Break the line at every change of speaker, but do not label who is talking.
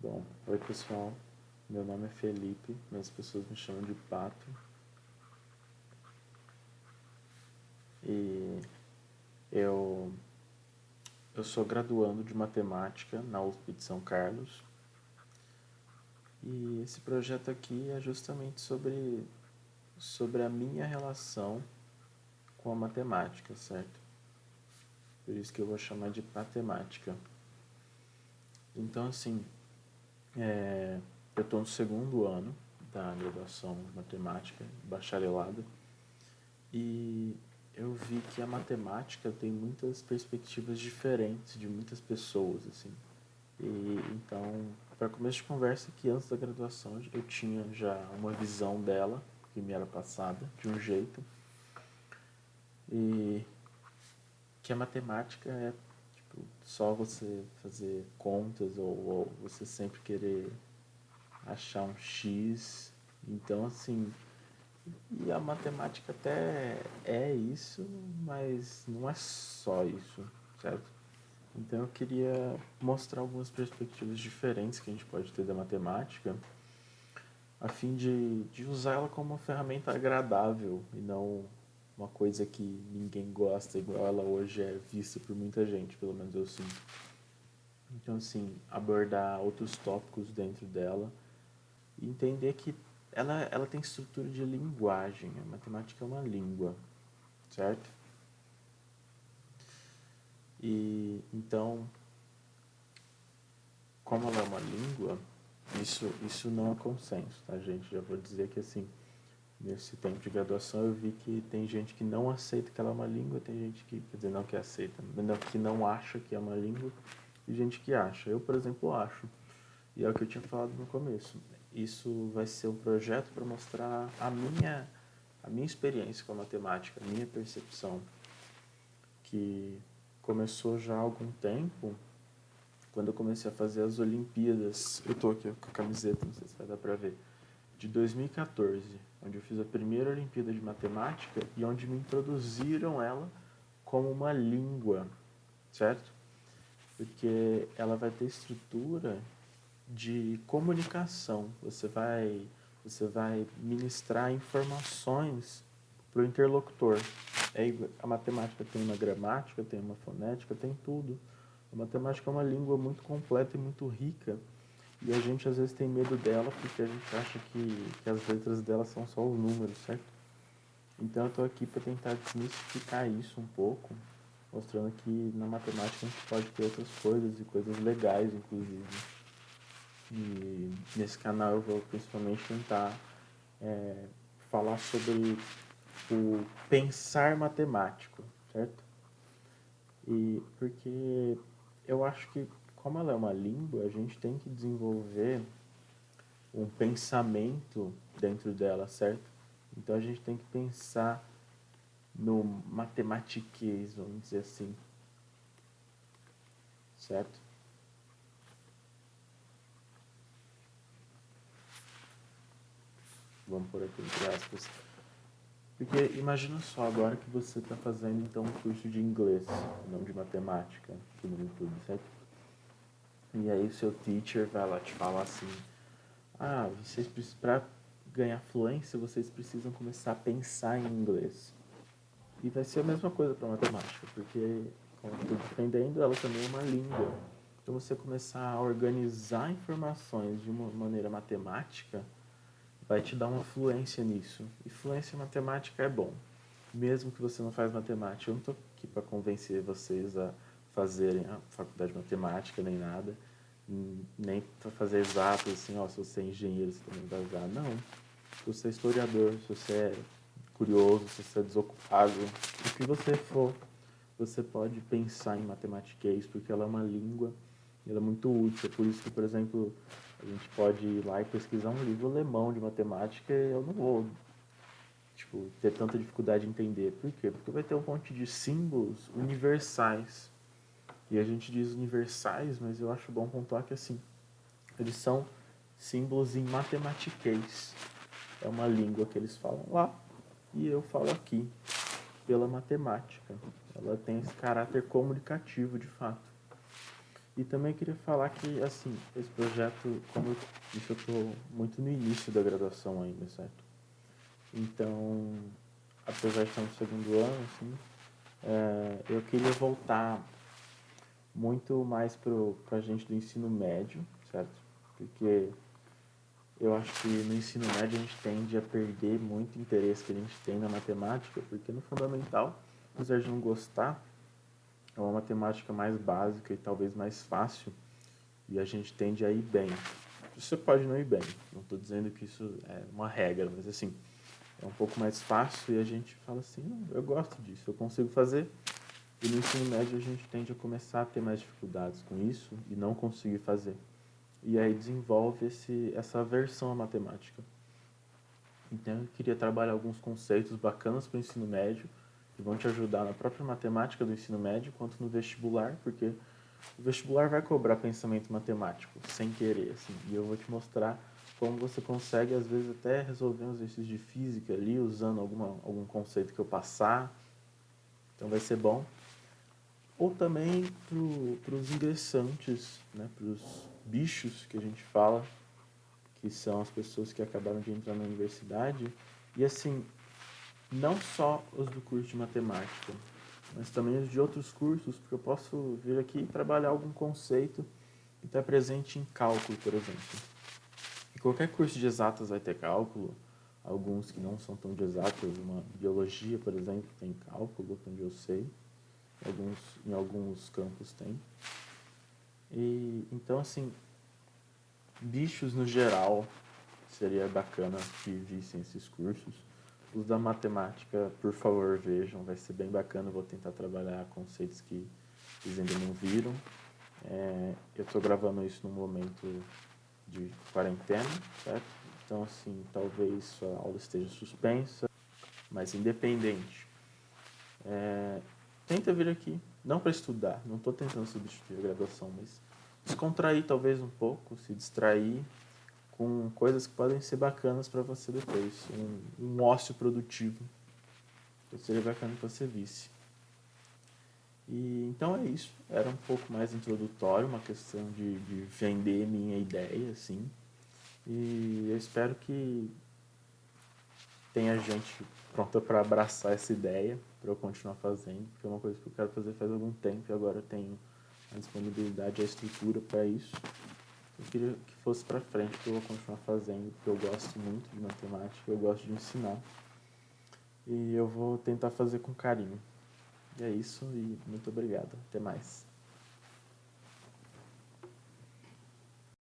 Bom, oi pessoal, meu nome é Felipe, mas as pessoas me chamam de Pato. E eu, eu sou graduando de matemática na USP de São Carlos. E esse projeto aqui é justamente sobre a minha relação com a matemática, certo? Por isso que eu vou chamar de matemática. Então, assim, eu estou no segundo ano da graduação de matemática, bacharelado, e eu vi que a matemática tem muitas perspectivas diferentes de muitas pessoas, assim. E então, para começo de conversa, que antes da graduação eu tinha já uma visão dela, que me era passada, de um jeito, e que a matemática é tipo, só você fazer contas ou você sempre querer achar um X. Então, assim, e a matemática até é isso, mas não é só isso, certo? Então eu queria mostrar algumas perspectivas diferentes que a gente pode ter da matemática, a fim de usar ela como uma ferramenta agradável e não uma coisa que ninguém gosta, igual ela hoje é vista por muita gente, pelo menos eu sinto. Então, assim, abordar outros tópicos dentro dela e entender que ela tem estrutura de linguagem. A matemática é uma língua, certo? E então, como ela é uma língua, isso não é consenso, tá, gente? Já vou dizer que, assim, nesse tempo de graduação eu vi que tem gente que não aceita que ela é uma língua, tem gente que, quer dizer, não que aceita, que não acha que é uma língua, e gente que acha. Eu, por exemplo, acho. E é o que eu tinha falado no começo. Isso vai ser um projeto para mostrar a minha experiência com a matemática, a minha percepção, que começou já há algum tempo, quando eu comecei a fazer as Olimpíadas. Eu estou aqui com a camiseta, não sei se vai dar para ver, de 2014, onde eu fiz a primeira Olimpíada de Matemática e onde me introduziram ela como uma língua, certo? Porque ela vai ter estrutura de comunicação. Você vai ministrar informações para o interlocutor. A matemática tem uma gramática, tem uma fonética, tem tudo. A matemática é uma língua muito completa e muito rica. E a gente às vezes tem medo dela porque a gente acha que as letras dela são só os números, certo? Então eu estou aqui para tentar desmistificar isso um pouco, mostrando que na matemática a gente pode ter outras coisas e coisas legais, inclusive. E nesse canal eu vou principalmente tentar falar sobre o pensar matemático, certo? E porque eu acho que, como ela é uma língua, a gente tem que desenvolver um pensamento dentro dela, certo? Então a gente tem que pensar no matematiquês, vamos dizer assim, certo? Vamos por aqui entre aspas. Porque imagina só agora que você está fazendo então um curso de inglês, não de matemática, aqui no YouTube, certo? E aí o seu teacher vai lá te falar assim, para ganhar fluência, vocês precisam começar a pensar em inglês. E vai ser a mesma coisa para matemática, porque, como eu estou defendendo, ela também é uma língua. Então você começar a organizar informações de uma maneira matemática vai te dar uma fluência nisso. E fluência em matemática é bom. Mesmo que você não faz matemática, eu não estou aqui para convencer vocês a fazerem a faculdade de matemática nem nada, nem para fazer exatos assim, se você é engenheiro, você também vai usar. Não. Se você é historiador, se você é curioso, se você é desocupado, o que você for, você pode pensar em matematiquês, porque ela é uma língua, ela é muito útil. É por isso que, por exemplo, a gente pode ir lá e pesquisar um livro alemão de matemática e eu não vou ter tanta dificuldade em entender. Por quê? Porque vai ter um monte de símbolos universais. E a gente diz universais, mas eu acho bom pontuar que assim, eles são símbolos em matematiquês. É uma língua que eles falam lá e eu falo aqui, pela matemática. Ela tem esse caráter comunicativo de fato. E também queria falar que, assim, esse projeto, como eu disse, eu estou muito no início da graduação ainda, certo? Então, apesar de estar no segundo ano, assim, eu queria voltar muito mais para a gente do ensino médio, certo? Porque eu acho que no ensino médio a gente tende a perder muito interesse que a gente tem na matemática, porque no fundamental, apesar de não gostar, é uma matemática mais básica e talvez mais fácil, e a gente tende a ir bem. Você pode não ir bem, não estou dizendo que isso é uma regra, mas assim, é um pouco mais fácil e a gente fala assim, não, eu gosto disso, eu consigo fazer. E no ensino médio a gente tende a começar a ter mais dificuldades com isso e não conseguir fazer. E aí desenvolve essa aversão à matemática. Então eu queria trabalhar alguns conceitos bacanas para o ensino médio, que vão te ajudar na própria matemática do ensino médio, quanto no vestibular, porque o vestibular vai cobrar pensamento matemático, sem querer, assim. E eu vou te mostrar como você consegue, às vezes, até resolver um exercício de física ali, usando algum conceito que eu passar. Então vai ser bom. Ou também para os ingressantes, né, para os bichos que a gente fala, que são as pessoas que acabaram de entrar na universidade. E assim, não só os do curso de matemática, mas também os de outros cursos, porque eu posso vir aqui e trabalhar algum conceito que está presente em cálculo, por exemplo. E qualquer curso de exatas vai ter cálculo, alguns que não são tão de exatas, uma biologia, por exemplo, tem cálculo, onde eu sei, em alguns campos tem. E então assim, bichos no geral seria bacana que vissem esses cursos. Os da matemática, por favor, vejam, vai ser bem bacana. Eu vou tentar trabalhar conceitos que eles ainda não viram. Eu estou gravando isso num momento de quarentena, certo? Então, assim, talvez sua aula esteja suspensa, mas independente. Tenta vir aqui, não para estudar, não estou tentando substituir a graduação, mas descontrair talvez um pouco, se distrair com coisas que podem ser bacanas para você depois, um ócio produtivo. Então seria bacana que você visse. E então é isso, era um pouco mais introdutório, uma questão de vender minha ideia, assim. E eu espero que tenha gente pronta para abraçar essa ideia, para eu continuar fazendo, porque é uma coisa que eu quero fazer faz algum tempo e agora eu tenho a disponibilidade e a estrutura para isso. Eu queria que fosse para frente, que eu vou continuar fazendo, porque eu gosto muito de matemática, eu gosto de ensinar. E eu vou tentar fazer com carinho. E é isso, e muito obrigado. Até mais.